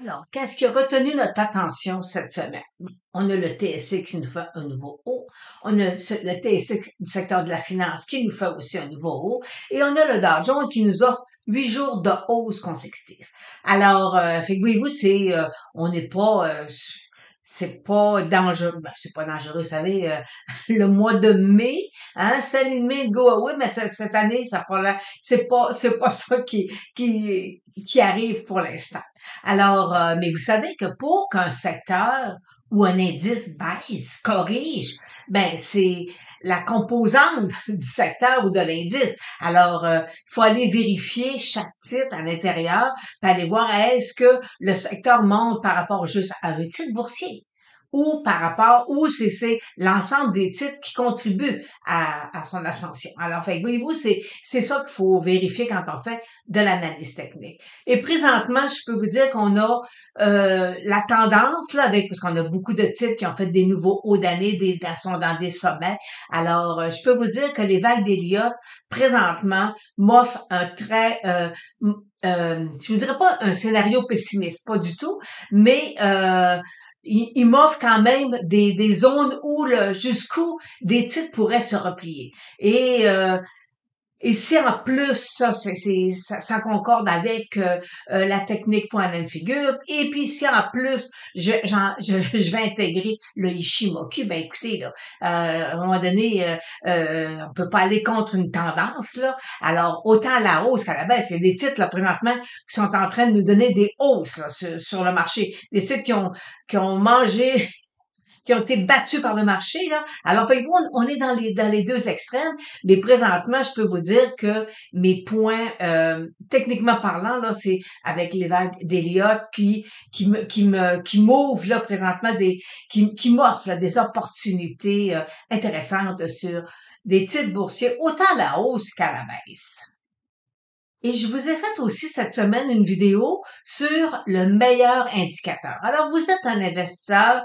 Alors, qu'est-ce qui a retenu notre attention cette semaine? Bon, on a le TSC qui nous fait un nouveau haut, on a le TSC du secteur de la finance qui nous fait aussi un nouveau haut, et on a le Dow Jones qui nous offre 8 jours de hausse consécutive. Alors, fait que voyez-vous, on n'est pas, c'est pas dangereux, ben, c'est pas dangereux, vous savez, le mois de mai, hein, sell in May, go away, mais cette année, ça pas l'air, c'est pas ça qui arrive pour l'instant. Alors, mais vous savez que pour qu'un secteur ou un indice baisse, corrige, ben c'est la composante du secteur ou de l'indice. Alors, il faut aller vérifier chaque titre à l'intérieur, puis aller voir est-ce que le secteur monte par rapport juste à un titre boursier ou par rapport, ou c'est l'ensemble des titres qui contribuent à son ascension. Alors, fait, voyez-vous, c'est ça qu'il faut vérifier quand on fait de l'analyse technique. Et présentement, je peux vous dire qu'on a la tendance, là, parce qu'on a beaucoup de titres qui ont fait des nouveaux hauts d'année, sont dans des sommets. Alors, je peux vous dire que les vagues d'Elliott, présentement, m'offrent un très, je vous dirais pas un scénario pessimiste, pas du tout, mais il m'offre quand même des zones où jusqu'où des titres pourraient se replier. Et si en plus ça concorde avec la technique point and figure, et puis si en plus je vais intégrer le Ishimoku, ben écoutez là, à un moment donné, on peut pas aller contre une tendance là. Alors autant à la hausse qu'à la baisse, il y a des titres là présentement qui sont en train de nous donner des hausses là, sur le marché, des titres qui ont mangé qui ont été battus par le marché, là. Alors, fait on est dans les deux extrêmes, mais présentement, je peux vous dire que mes points, techniquement parlant, là, c'est avec les vagues d'Elliott qui m'ouvrent, là, présentement qui m'offrent, là, des opportunités, intéressantes sur des titres boursiers, autant à la hausse qu'à la baisse. Et je vous ai fait aussi cette semaine une vidéo sur le meilleur indicateur. Alors, vous êtes un investisseur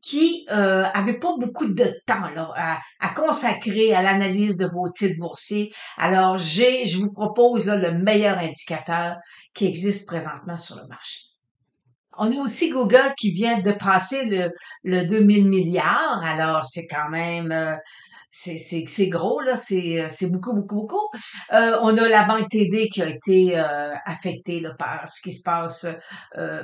qui avait pas beaucoup de temps là, à consacrer à l'analyse de vos titres boursiers. Alors, je vous propose là, le meilleur indicateur qui existe présentement sur le marché. On a aussi Google qui vient de passer le 2000 milliards. Alors, c'est quand même c'est gros là, c'est beaucoup beaucoup beaucoup. On a la banque TD qui a été affectée là, par ce qui se passe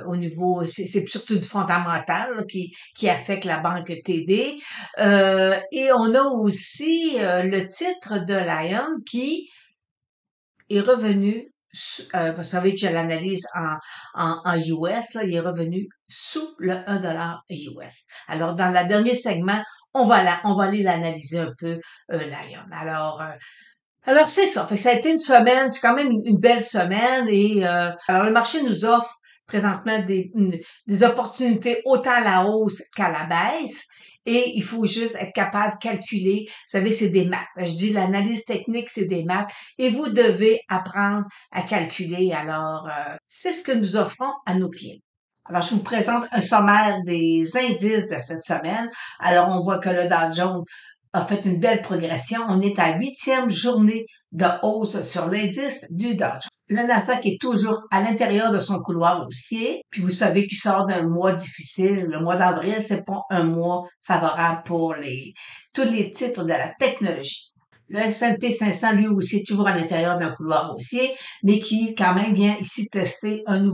au niveau, c'est surtout du fondamental là, qui affecte la banque TD. Et on a aussi le titre de Lion qui est revenu, vous savez que j'ai l'analyse en US, là, il est revenu sous le 1 $ US. Alors, dans le dernier segment, on va aller l'analyser un peu, Lion. Alors c'est ça. Fait que ça a été une semaine, c'est quand même une belle semaine et alors le marché nous offre présentement des opportunités autant à la hausse qu'à la baisse. Et il faut juste être capable de calculer. Vous savez, c'est des maths. Je dis l'analyse technique, c'est des maths. Et vous devez apprendre à calculer. Alors, c'est ce que nous offrons à nos clients. Alors, je vous présente un sommaire des indices de cette semaine. Alors, on voit que le Dow Jones a fait une belle progression. On est à 8e journée de hausse sur l'indice du Dow Jones. Le Nasdaq est toujours à l'intérieur de son couloir haussier. Puis vous savez qu'il sort d'un mois difficile. Le mois d'avril, c'est pas un mois favorable pour tous les titres de la technologie. Le S&P 500, lui aussi, est toujours à l'intérieur d'un couloir haussier, mais qui, quand même, vient ici tester un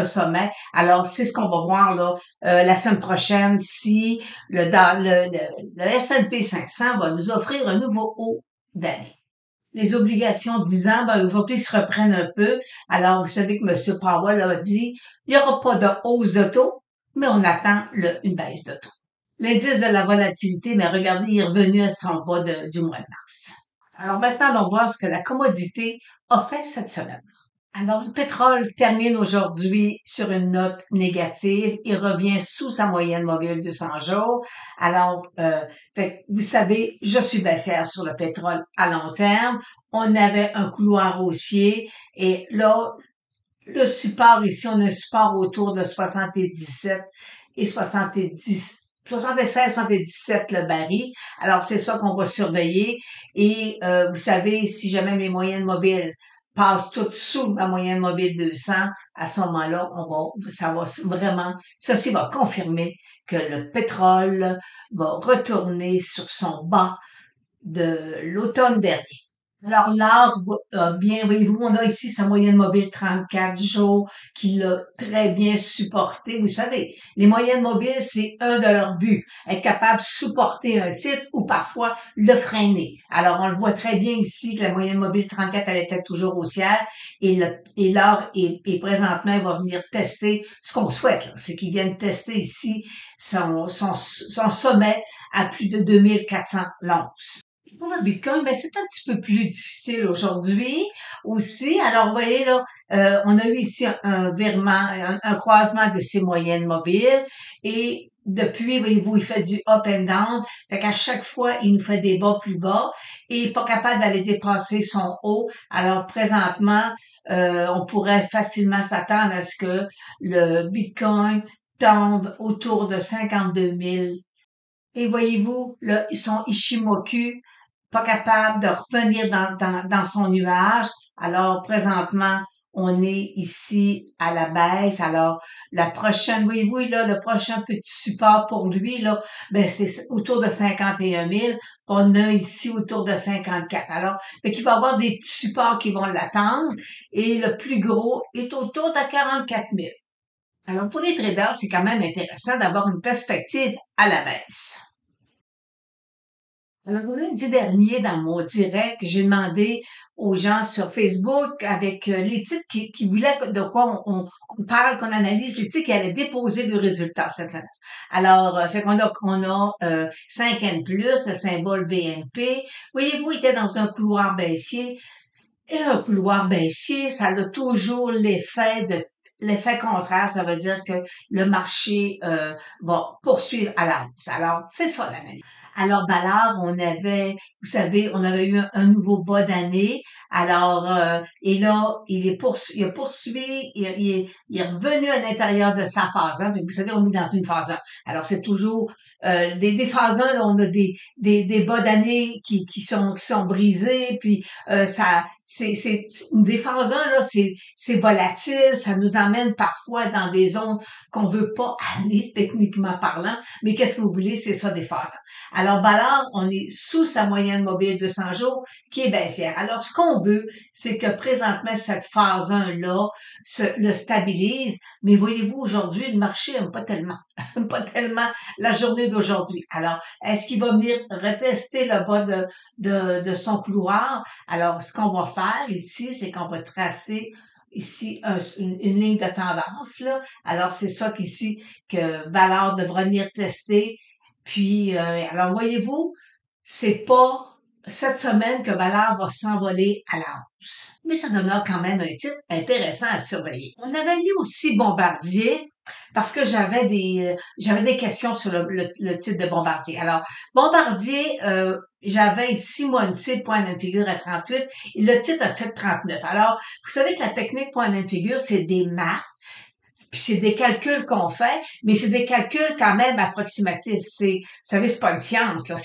sommet. Alors, c'est ce qu'on va voir, là, la semaine prochaine, si le S&P 500 va nous offrir un nouveau haut d'année. Les obligations 10 ans, ben, aujourd'hui, se reprennent un peu. Alors, vous savez que M. Powell a dit, il n'y aura pas de hausse de taux, mais on attend une baisse de taux. L'indice de la volatilité, mais regardez, il est revenu à son bas du mois de mars. Alors maintenant, on va voir ce que la commodité a fait cette semaine. Alors, le pétrole termine aujourd'hui sur une note négative. Il revient sous sa moyenne mobile de 100 jours. Alors, vous savez, je suis baissière sur le pétrole à long terme. On avait un couloir haussier et là, le support ici, on a un support autour de 77 et 76, 77 le baril. Alors, c'est ça qu'on va surveiller. Et vous savez, si jamais les moyennes mobiles passe tout sous la moyenne mobile 200, à ce moment-là, ça va vraiment, ceci va confirmer que le pétrole va retourner sur son bas de l'automne dernier. Alors, l'art, bien, voyez-vous, on a ici sa moyenne mobile 34 jours qui l'a très bien supporté. Vous savez, les moyennes mobiles, c'est un de leurs buts, être capable de supporter un titre ou parfois le freiner. Alors, on le voit très bien ici que la moyenne mobile 34, elle était toujours haussière et l'art est présentement, il va venir tester ce qu'on souhaite, là. C'est qu'il vienne tester ici son sommet à plus de 2400 l'once. Pour le Bitcoin, ben, c'est un petit peu plus difficile aujourd'hui aussi. Alors, vous voyez là, on a eu ici un virement, un croisement de ces moyennes mobiles et depuis, voyez-vous, il fait du up and down. Fait qu'à chaque fois, il nous fait des bas plus bas et pas capable d'aller dépasser son haut. Alors, présentement, on pourrait facilement s'attendre à ce que le Bitcoin tombe autour de 52 000. Et voyez-vous, là, ils sont Ishimoku, pas capable de revenir dans son nuage. Alors, présentement, on est ici à la baisse. Alors, la prochaine, voyez-vous, là, le prochain petit support pour lui, là, ben, c'est autour de 51 000. On a ici autour de 54. Alors, fait qu'il va y avoir des petits supports qui vont l'attendre. Et le plus gros est autour de 44 000. Alors, pour les traders, c'est quand même intéressant d'avoir une perspective à la baisse. Alors, lundi dernier, dans mon direct, j'ai demandé aux gens sur Facebook avec les titres qui voulaient de quoi on parle, qu'on analyse les titres qui allaient déposer le résultat cette semaine. Alors, fait qu'on a 5N+, le symbole VNP. Voyez-vous, il était dans un couloir baissier. Et un couloir baissier, ça a toujours l'effet contraire, ça veut dire que le marché va poursuivre à la hausse. Alors, c'est ça l'analyse. Alors, Ballard, vous savez, on avait eu un nouveau bas d'année. Alors, et là, il a poursuivi, il est revenu à l'intérieur de sa phase 1. Vous savez, on est dans une phase 1. Alors, c'est toujours des phases 1, là, on a des bas d'année qui sont brisés, puis c'est des phases 1, là, c'est volatile, ça nous amène parfois dans des zones qu'on veut pas aller techniquement parlant, mais qu'est-ce que vous voulez, c'est ça des phases 1. Alors, Ballard, on est sous sa moyenne mobile 200 jours qui est baissière. Alors, ce qu'on veut, c'est que présentement, cette phase 1-là le stabilise, mais voyez-vous, aujourd'hui, le marché n'aime pas tellement, pas tellement la journée d'aujourd'hui. Alors, est-ce qu'il va venir retester le bas de son couloir? Alors, ce qu'on va faire ici, c'est qu'on va tracer ici une ligne de tendance, là. Alors, c'est ça qu'ici que Ballard devra venir tester. Puis, alors, voyez-vous, c'est pas cette semaine que Ballard va s'envoler à la hausse. Mais ça demeure quand même un titre intéressant à surveiller. On avait mis aussi Bombardier parce que j'avais des questions sur le titre de Bombardier. Alors, Bombardier, j'avais ici, moi, une cible point and figure à 38 et le titre a fait 39. Alors, vous savez que la technique point and figure, c'est des maths. Puis c'est des calculs qu'on fait, mais c'est des calculs quand même approximatifs. Vous savez, c'est pas une science, là.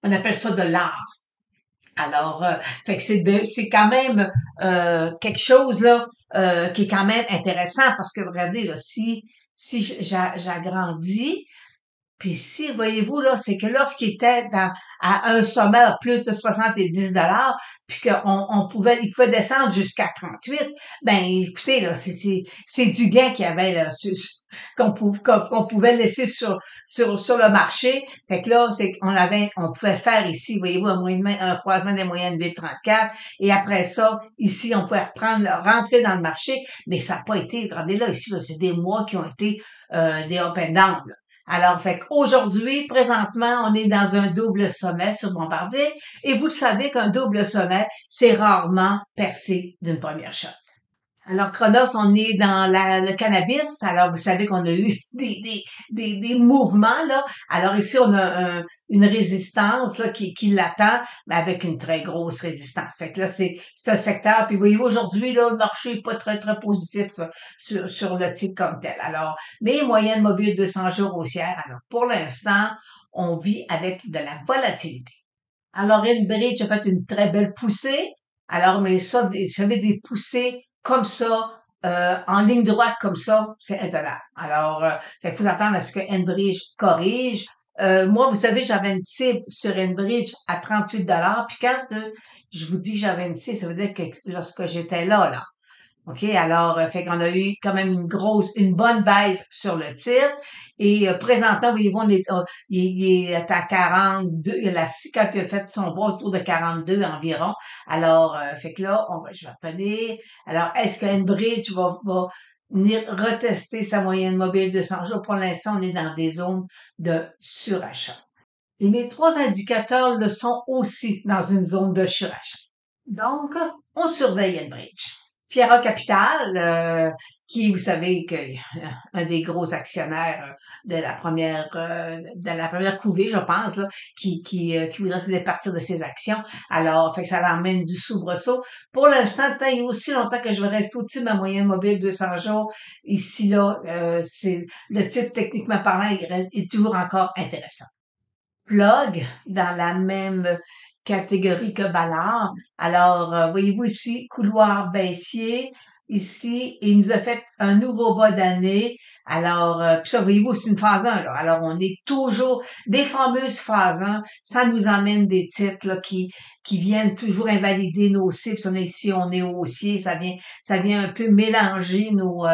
On appelle ça de l'art. Alors, fait que c'est quand même quelque chose là qui est quand même intéressant parce que regardez là, si j'agrandis, puis ici, voyez-vous, là, c'est que lorsqu'il était à un sommet à plus de 70 $, puis il pouvait descendre jusqu'à 38, ben, écoutez, là, c'est du gain qu'il y avait, là, qu'on pouvait laisser sur le marché. Fait que là, on pouvait faire ici, voyez-vous, un croisement des moyennes 8,34, et après ça, ici, on pouvait rentrer dans le marché, mais ça n'a pas été, regardez là, ici, là, c'est des mois qui ont été, des up and down, là. Alors, fait qu'aujourd'hui, présentement, on est dans un double sommet sur Bombardier et vous le savez qu'un double sommet, c'est rarement percé d'une première shot. Alors, Chronos, on est dans le cannabis. Alors, vous savez qu'on a eu des mouvements, là. Alors, ici, on a une résistance, là, qui l'attend, mais avec une très grosse résistance. Fait que là, c'est un secteur. Puis, voyez-vous, aujourd'hui, là, le marché est pas très, très positif sur le titre comme tel. Alors, mais moyenne mobile 200 jours haussière. Alors, pour l'instant, on vit avec de la volatilité. Alors, Enbridge a fait une très belle poussée. Alors, mais ça, j'avais des poussées comme ça, en ligne droite comme ça, c'est intenable. Alors, fait qu'il faut attendre à ce que Enbridge corrige. Moi, vous savez, j'avais une cible sur Enbridge à 38 $. Puis quand je vous dis que j'avais une cible, ça veut dire que lorsque j'étais là, OK, alors, fait qu'on a eu quand même une bonne baisse sur le titre. Et présentement, voyez-vous, il est à 42. Quand il a fait son bras autour de 42 environ. Alors, fait que là, je vais revenir. Alors, est-ce que Enbridge va venir retester sa moyenne mobile de 100 jours? Pour l'instant, on est dans des zones de surachat. Et mes trois indicateurs le sont aussi dans une zone de surachat. Donc, on surveille Enbridge. Fiera Capital, qui, vous savez, que un des gros actionnaires de la première couvée, je pense, là, qui voudrait se départir de ses actions. Alors, fait que ça l'emmène du soubresaut. Pour l'instant, tant et aussi longtemps que je vais rester au-dessus de ma moyenne mobile 200 jours, ici, là, c'est le titre, techniquement parlant, est toujours encore intéressant. Plug dans la même catégorie que Ballard. Alors, voyez-vous ici, couloir baissier, ici, il nous a fait un nouveau bas d'année. Alors, puis ça, voyez-vous, c'est une phase 1, là. Alors, on est toujours des fameuses phases 1. Ça nous emmène des titres là, qui viennent toujours invalider nos cibles. Si on est ici, on est haussier, ça vient un peu mélanger nos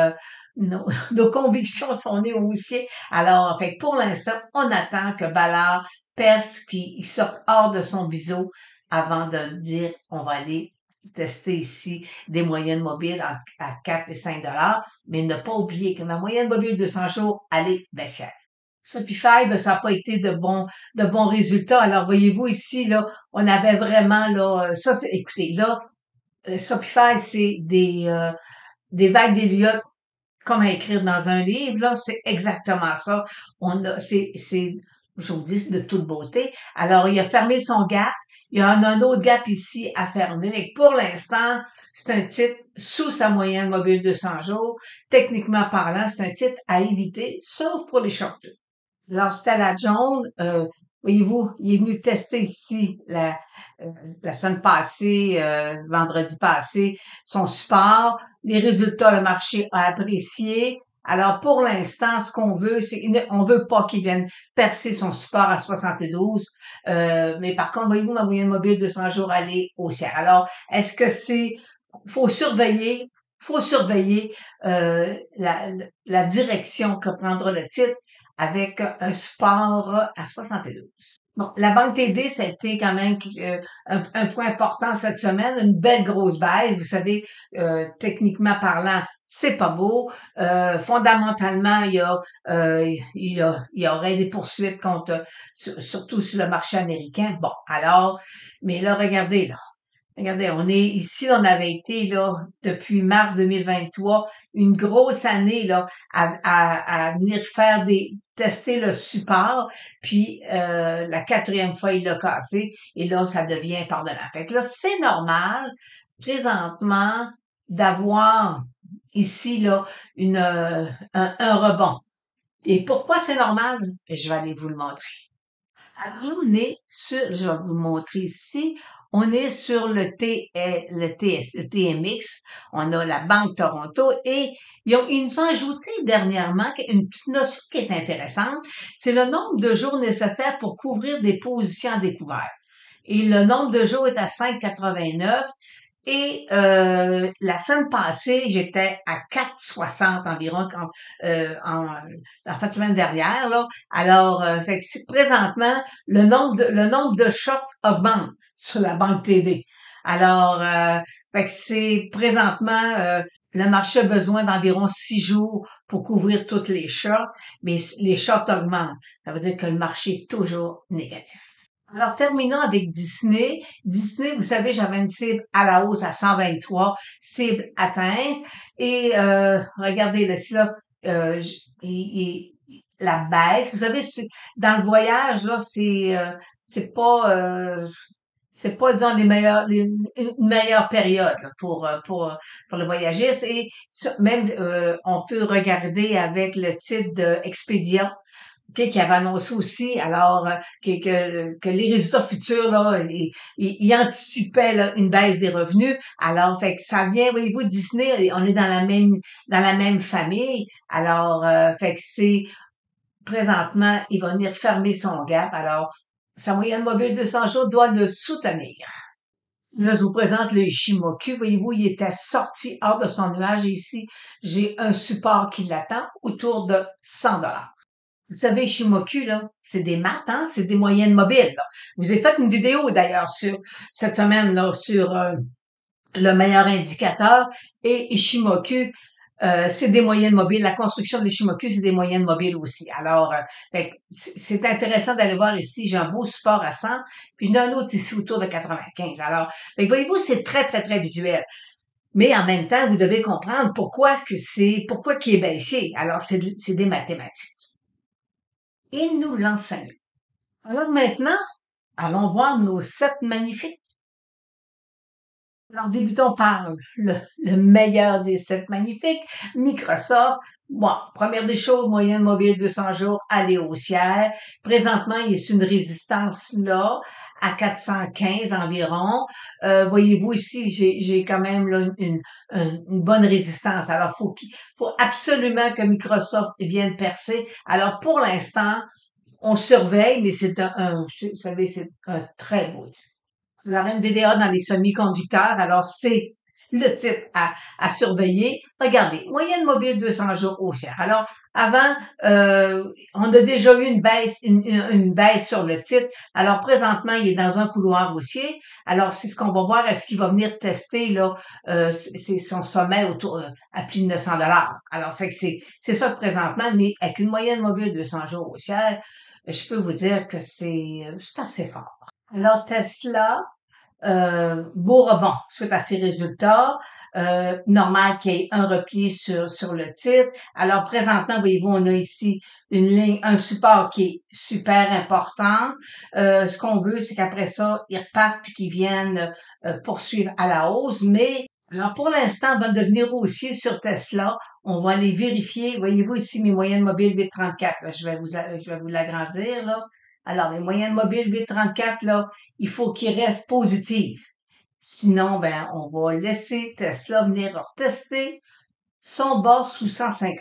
convictions si on est haussier. Alors, en fait, pour l'instant, on attend que Ballard perce puis il sort hors de son biseau avant de dire on va aller tester ici des moyennes mobiles à 4 et 5 $, mais ne pas oublier que ma moyenne mobile de 200 jours, elle est baissière. Shopify, ben, ça n'a pas été de bons résultats. Alors, voyez-vous ici, là, on avait vraiment, là, ça, écoutez, là, Shopify, c'est des vagues d'Eliott comme à écrire dans un livre, là, c'est exactement ça. Je vous dis, de toute beauté. Alors, il a fermé son gap. Il y en a un autre gap ici à fermer. Et pour l'instant, c'est un titre sous sa moyenne mobile de 100 jours. Techniquement parlant, c'est un titre à éviter, sauf pour les shorters. Alors, Stella Jones, voyez-vous, il est venu tester ici la semaine passée, vendredi passé, son support. Les résultats, le marché a apprécié. Alors, pour l'instant, ce qu'on veut, on veut pas qu'il vienne percer son support à 72. Mais par contre, voyez-vous, ma moyenne mobile de 100 jours, elle est haussière. Alors, est-ce que faut surveiller la direction que prendra le titre avec un support à 72. Bon, la banque TD, ça a été quand même un point important cette semaine, une belle grosse baisse. Vous savez, techniquement parlant, c'est pas beau. Fondamentalement, il y aurait des poursuites surtout sur le marché américain. Bon, alors, mais là, regardez, on est ici, on avait été là depuis mars 2023, une grosse année là à venir tester le support, puis la quatrième fois il l'a cassé et là ça devient pardonnable. Fait que là c'est normal présentement d'avoir ici là un rebond. Et pourquoi c'est normal? Je vais aller vous le montrer. Alors, je vais vous montrer ici, on est sur le TMX, on a la Banque Toronto et ils nous ont ajouté dernièrement une petite notion qui est intéressante, c'est le nombre de jours nécessaires pour couvrir des positions à découvert. Et le nombre de jours est à 5,89 et la semaine passée, j'étais à 4,60 environ en fin de semaine dernière, là. Alors, fait que présentement, le nombre de shorts augmente sur la banque TD. Alors, fait que c'est présentement le marché a besoin d'environ 6 jours pour couvrir toutes les shorts, mais les shorts augmentent. Ça veut dire que le marché est toujours négatif. Alors, terminons avec Disney. Disney, vous savez, j'avais une cible à la hausse à 123, cible atteinte. Et regardez là, la baisse. Vous savez, dans le voyage, là, c'est pas, disons, une meilleure période là, pour le voyagiste. Et même, on peut regarder avec le titre de Expedia. qui avait annoncé aussi, alors que les résultats futurs, là, ils anticipaient là, une baisse des revenus. Alors, fait que ça vient, voyez-vous, Disney, on est dans la même famille. Alors, fait que c'est présentement, il va venir fermer son gap. Alors, sa moyenne mobile 200 jours doit le soutenir. Là, je vous présente le Ishimoku. Voyez-vous, il était sorti hors de son nuage et ici, j'ai un support qui l'attend autour de 100 $. Vous savez, Ishimoku, là, c'est des maths, hein, c'est des moyennes mobiles, là. Je vous ai fait une vidéo, d'ailleurs, sur, cette semaine, là, sur le meilleur indicateur et Ishimoku, c'est des moyennes mobiles. La construction de l'Ishimoku, c'est des moyennes mobiles aussi. Alors, fait que c'est intéressant d'aller voir ici. J'ai un beau support à 100, puis j'en ai un autre ici autour de 95. Alors, fait que voyez-vous, c'est très, très, très visuel. Mais en même temps, vous devez comprendre pourquoi qu'il est baissier. Alors, c'est des mathématiques. Et nous l'enseignons. Alors maintenant, allons voir nos 7 magnifiques. Alors, débutons par le meilleur des 7 magnifiques, Microsoft. Bon, première des choses, moyenne mobile 200 jours, aller haussière. Présentement, il est une résistance là, à 415 environ. Voyez-vous ici, j'ai quand même là, une bonne résistance. Alors, faut absolument que Microsoft vienne percer. Alors, pour l'instant, on surveille, mais vous savez, c'est un très beau titre. Alors, NVIDIA dans les semi-conducteurs, alors c'est le titre à surveiller. Regardez, moyenne mobile 200 jours haussière. Alors, avant, on a déjà eu une baisse sur le titre. Alors, présentement, il est dans un couloir haussier. Alors, c'est ce qu'on va voir. Est-ce qu'il va venir tester là, c'est son sommet autour à plus de 900 $. Alors, fait que c'est ça présentement, mais avec une moyenne mobile 200 jours haussière, je peux vous dire que c'est assez fort. Alors, Tesla, beau rebond suite à ces résultats. Normal qu'il y ait un repli sur le titre. Alors, présentement, voyez-vous, on a ici une ligne, un support qui est super important. Ce qu'on veut, c'est qu'après ça, ils repartent puis qu'ils viennent poursuivre à la hausse. Mais alors, pour l'instant, avant de devenir haussier sur Tesla, on va aller vérifier. Voyez-vous ici mes moyennes mobiles 834. Là, je vais vous l'agrandir, là. Alors, les moyennes mobiles 834, là, il faut qu'ils restent positifs. Sinon, ben, on va laisser Tesla venir tester son bas sous 150.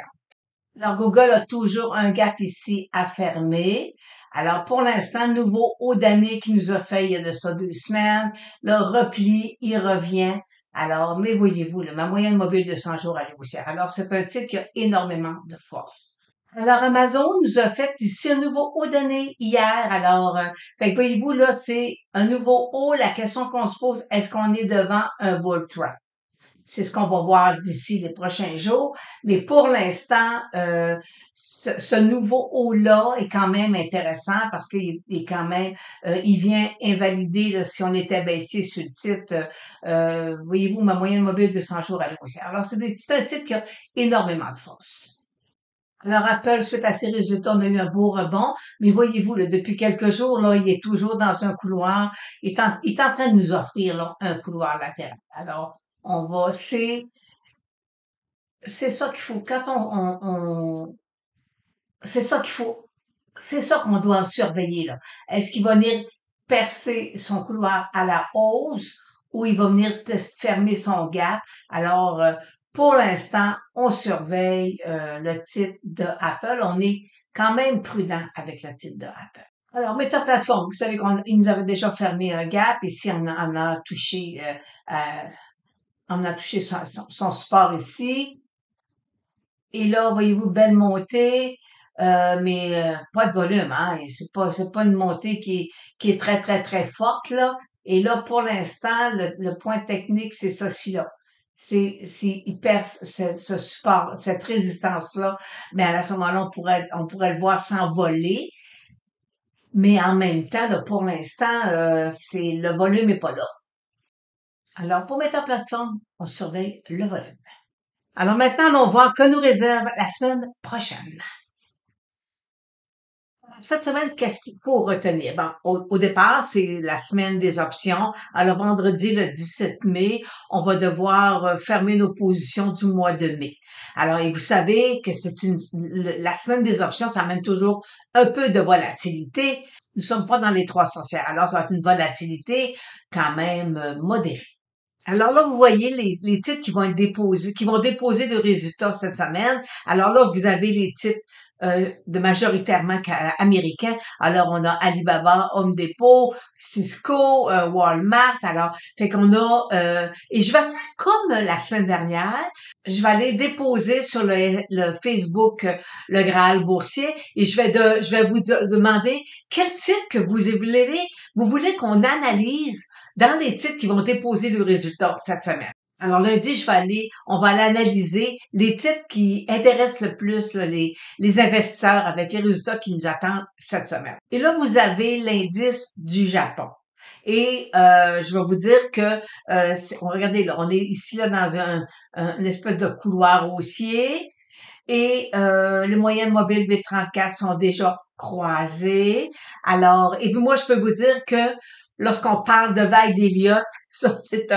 Alors, Google a toujours un gap ici à fermer. Alors, pour l'instant, nouveau haut d'année qui nous a fait il y a de ça 2 semaines. Le repli, il revient. Alors, mais voyez-vous, là, ma moyenne mobile de 100 jours, elle est haussière. Alors, c'est un titre qui a énormément de force. Alors, Amazon nous a fait ici un nouveau haut d'année hier. Alors, fait que voyez-vous, là, c'est un nouveau haut. La question qu'on se pose, est-ce qu'on est devant un bull trap? C'est ce qu'on va voir d'ici les prochains jours. Mais pour l'instant, ce nouveau haut-là est quand même intéressant parce qu'il est quand même, il vient invalider là, si on était baissier sur le titre. Voyez-vous, ma moyenne mobile de 100 jours à la haussière. Alors, c'est un titre qui a énormément de force. Alors, Apple, suite à ces résultats, on a eu un beau rebond, mais voyez-vous, là, depuis quelques jours, là, il est toujours dans un couloir. Il est en train de nous offrir là, un couloir latéral. Alors, on va, c'est ça qu'il faut. Quand c'est ça qu'il faut, c'est ça qu'on doit surveiller, là. Est-ce qu'il va venir percer son couloir à la hausse ou il va venir fermer son gap? Alors, pour l'instant, on surveille le titre de Apple. On est quand même prudent avec le titre de Apple. Alors, Meta Platform, vous savez qu'il nous avait déjà fermé un gap. Ici, on a touché, son support ici. Et là, voyez-vous, belle montée, mais pas de volume, hein. Et c'est pas une montée qui est très, très, très forte, là. Et là, pour l'instant, le point technique, c'est ceci, là. Il perce ce support, cette résistance-là, mais à ce moment-là, on pourrait le voir s'envoler. Mais en même temps, là, pour l'instant, le volume est pas là. Alors, pour mettre en plateforme, on surveille le volume. Alors maintenant, allons voir que nous réserve la semaine prochaine. Cette semaine, qu'est-ce qu'il faut retenir? Bon, au départ, c'est la semaine des options. Alors, vendredi, le 17 mai, on va devoir fermer nos positions du mois de mai. Alors, et vous savez que la semaine des options, ça amène toujours un peu de volatilité. Nous sommes pas dans les 300. Alors, ça va être une volatilité quand même modérée. Alors là, vous voyez les titres qui vont être déposés, qui vont déposer le résultat cette semaine. Alors là, vous avez les titres de majoritairement américains. Alors, on a Alibaba, Home Depot, Cisco, Walmart. Alors, fait qu'on a et je vais comme la semaine dernière, je vais aller déposer sur le Facebook le Graal boursier et je vais vous demander quel titre que vous voulez qu'on analyse dans les titres qui vont déposer le résultat cette semaine. Alors lundi, on va aller analyser les titres qui intéressent le plus là, les investisseurs avec les résultats qui nous attendent cette semaine. Et là, vous avez l'indice du Japon. Et je vais vous dire que regardez là, on est ici là dans une espèce de couloir haussier et les moyennes mobiles B34 sont déjà croisées. Alors, et puis moi, je peux vous dire que lorsqu'on parle de vague d'Elliott, ça c'est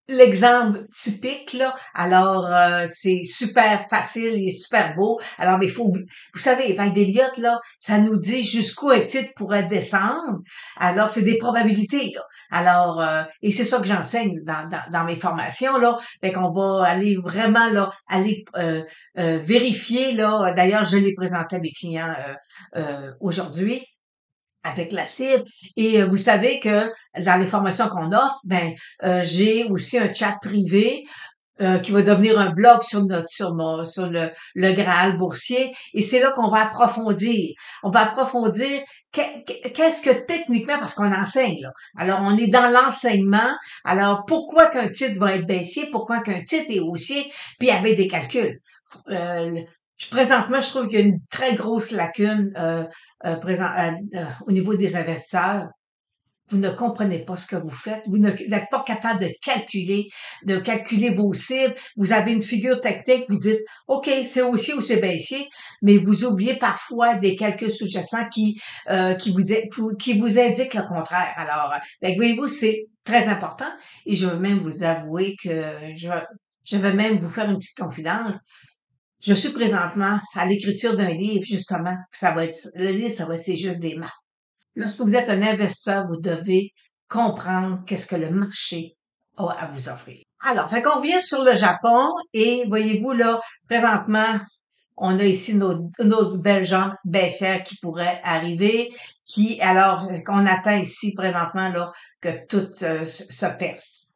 l'exemple typique là. Alors c'est super facile et super beau. Alors mais vous savez, vague d'Elliott là, ça nous dit jusqu'où un titre pourrait descendre. Alors c'est des probabilités là. Alors et c'est ça que j'enseigne dans mes formations là. Fait qu'on va aller vraiment là aller vérifier là. D'ailleurs, je l'ai présenté à mes clients aujourd'hui avec la cible. Et vous savez que dans les formations qu'on offre, j'ai aussi un chat privé qui va devenir un blog sur le Graal boursier. Et c'est là qu'on va approfondir. On va approfondir qu'est-ce que techniquement, parce qu'on enseigne, là. Alors, on est dans l'enseignement. Alors, pourquoi qu'un titre va être baissier? Pourquoi qu'un titre est haussier? Puis, avec des calculs. Euh, Présentement, je trouve qu'il y a une très grosse lacune au niveau des investisseurs. Vous ne comprenez pas ce que vous faites. Vous n'êtes pas capable de calculer vos cibles. Vous avez une figure technique, vous dites, OK, c'est haussier ou c'est baissier, mais vous oubliez parfois des calculs sous-jacents qui vous indiquent le contraire. Alors, voyez-vous, c'est très important et je veux même vous avouer que je vais même vous faire une petite confidence. Je suis présentement à l'écriture d'un livre, justement. Le livre, c'est juste des maths. Lorsque vous êtes un investisseur, vous devez comprendre qu'est-ce que le marché a à vous offrir. Alors, fait qu'on revient sur le Japon et voyez-vous là, présentement, on a ici nos belles jambes baissières qui pourraient arriver, qu'on attend ici présentement là que tout se perce.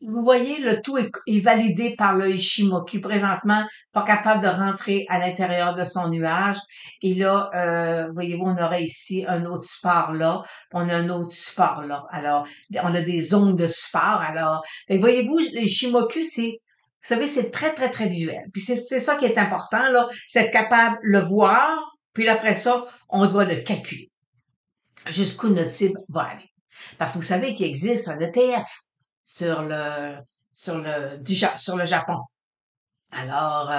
Vous voyez, le tout est validé par le Ishimoku présentement, pas capable de rentrer à l'intérieur de son nuage. Et là, voyez-vous, on aurait ici un autre support là, on a un autre support là. Alors, on a des zones de support. Alors, voyez-vous, le Ishimoku, vous savez, c'est très, très, très visuel. Puis c'est ça qui est important, là, c'est être capable de le voir, puis après ça, on doit le calculer. Jusqu'où notre cible va aller. Parce que vous savez qu'il existe un ETF sur sur le Japon. Alors,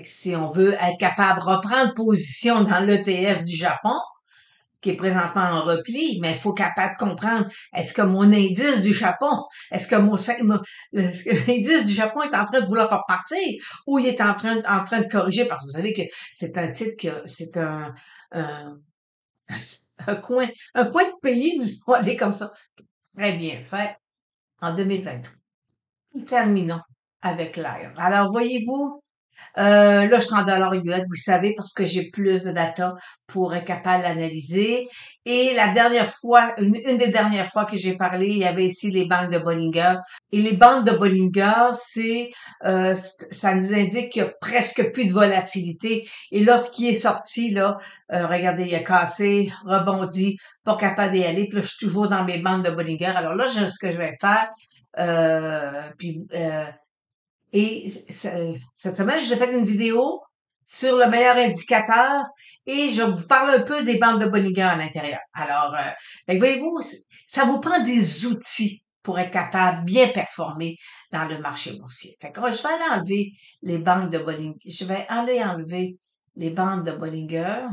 si on veut être capable de reprendre position dans l'ETF du Japon, qui est présentement en repli, mais il faut capable de comprendre, est-ce que mon indice du Japon, est-ce que l'indice du Japon est en train de vouloir faire partir ou il est en train de corriger? Parce que vous savez que c'est un titre c'est un, un coin de pays, disons, aller comme ça. Très bien fait en 2023. Terminons avec l'air. Alors, voyez-vous, là, je suis en dollars US, vous savez, parce que j'ai plus de data pour être capable d'analyser. Et la dernière fois, une des dernières fois que j'ai parlé, il y avait ici les banques de Bollinger. Et les banques de Bollinger, ça nous indique qu'il y a presque plus de volatilité. Et là, ce qui est sorti, là, regardez, il a cassé, rebondi, pas capable d'y aller. Puis là, je suis toujours dans mes banques de Bollinger. Alors là, ce que je vais faire, et cette semaine, je vous ai fait une vidéo sur le meilleur indicateur et je vous parle un peu des bandes de Bollinger à l'intérieur. Alors, voyez-vous, ça vous prend des outils pour être capable de bien performer dans le marché boursier. Fait que je vais aller enlever les banques de Bollinger. Je vais aller enlever les bandes de Bollinger.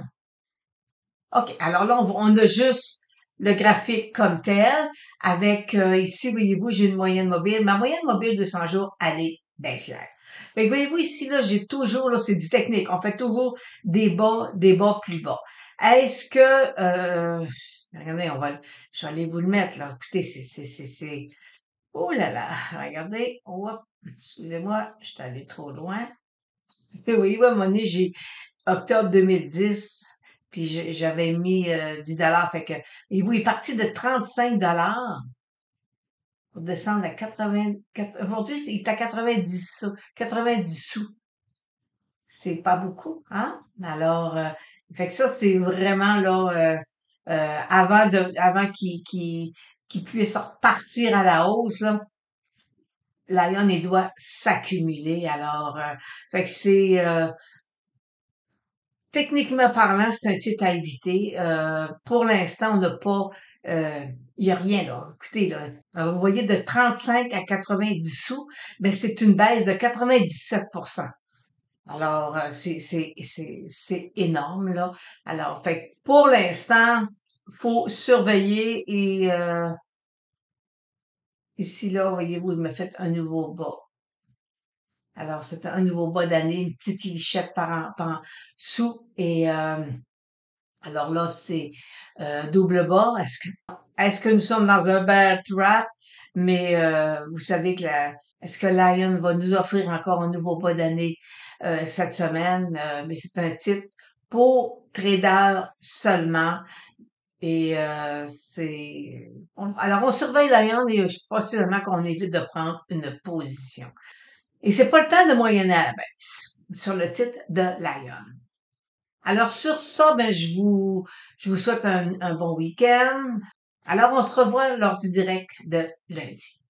OK, alors là, on a juste le graphique comme tel, avec ici, voyez-vous, j'ai une moyenne mobile. Ma moyenne mobile 200 jours, elle est baissière. Fait que voyez-vous ici, là, j'ai toujours, là, c'est du technique. On fait toujours des bas plus bas. Est-ce que, regardez, je vais aller vous le mettre, là. Écoutez, oh là là, regardez, hop, excusez-moi, je suis allée trop loin. Puis voyez-vous, à un moment donné, j'ai octobre 2010, puis j'avais mis 10 $. Fait que, et vous, il est parti de 35 $ pour descendre à 80. Aujourd'hui, il est à 90 sous. C'est pas beaucoup, hein? Alors, fait que ça, c'est vraiment là, avant qu'il puisse repartir à la hausse, là, l'ion, il doit s'accumuler. Alors, fait que techniquement parlant, c'est un titre à éviter. Pour l'instant, on n'a pas, il y a rien là. Écoutez là, alors, vous voyez de 35 à 90 sous, mais c'est une baisse de 97%. Alors, c'est énorme là. Alors, fait que pour l'instant, faut surveiller et ici là, voyez-vous, il m'a fait un nouveau bas. Alors, c'est un nouveau bas d'année, une petite lichette par en dessous et alors là, c'est double bas. Est-ce que nous sommes dans un bear trap? Mais vous savez que est-ce que Lion va nous offrir encore un nouveau bas d'année cette semaine? Mais c'est un titre pour traders seulement. Et alors on surveille Lion et possiblement qu'on évite de prendre une position. Et c'est pas le temps de moyenner à la baisse sur le titre de Lion. Alors sur ça, ben je vous souhaite un bon week-end. Alors on se revoit lors du direct de lundi.